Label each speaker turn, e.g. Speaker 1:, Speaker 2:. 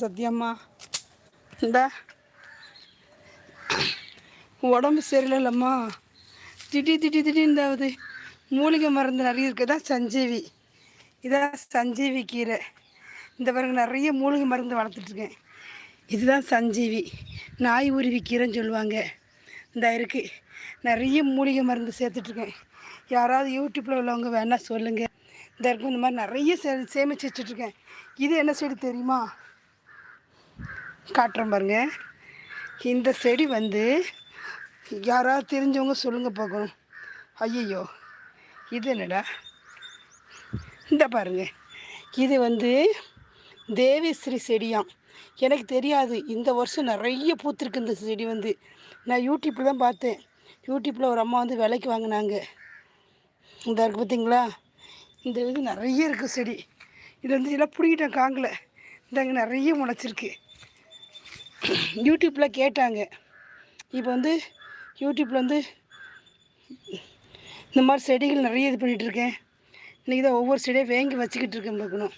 Speaker 1: சத்தியம்மா இந்த உடம்பு சரியில்லைல்லம்மா, திடீர்னு மூலிகை மருந்து நிறைய இருக்குதா சஞ்சீவி. இதான் சஞ்சீவி கீரை. இந்த பிறகு நிறைய மூலிகை மருந்து வளர்த்துட்ருக்கேன். இதுதான் சஞ்சீவி, நாய் உருவி கீரைன்னு சொல்லுவாங்க. இந்த இருக்குது நிறைய மூலிகை மருந்து சேர்த்துட்ருக்கேன். யாராவது யூடியூப்பில் உள்ளவங்க வேணால் சொல்லுங்கள். இந்த இருக்கும் இந்த மாதிரி நிறைய சேமித்து வச்சுட்ருக்கேன். இது என்ன செடி தெரியுமா? காட்டுறேன் பாருங்க. இந்த செடி யாராவது தெரிஞ்சவங்க சொல்லுங்கள் பார்க்கணும். ஐயோ இது என்னடா, இந்த பாருங்க, இது தேவிஸ்ரீ செடியாம். எனக்கு தெரியாது. இந்த வருஷம் நிறைய பூத்துருக்கு இந்த செடி. நான் யூடியூப்பில் தான் பார்த்தேன். யூடியூப்பில் ஒரு அம்மா விலைக்கு வாங்கினாங்க. இந்த இருக்குது பார்த்தீங்களா, இந்த இது நிறைய இருக்குது செடி. இது எல்லாம் பிடிக்கிட்டேன் காங்கில். இந்தாங்க நிறைய முளைச்சிருக்கு. யூடியூப்பில் கேட்டாங்க. இப்போ யூடியூப்பில் இந்த மாதிரி செடிகள் நிறைய இது பண்ணிகிட்ருக்கேன். இன்றைக்கி தான் ஒவ்வொரு செடியாக வாங்கி வச்சுக்கிட்டு இருக்கேன் பார்க்கணும்.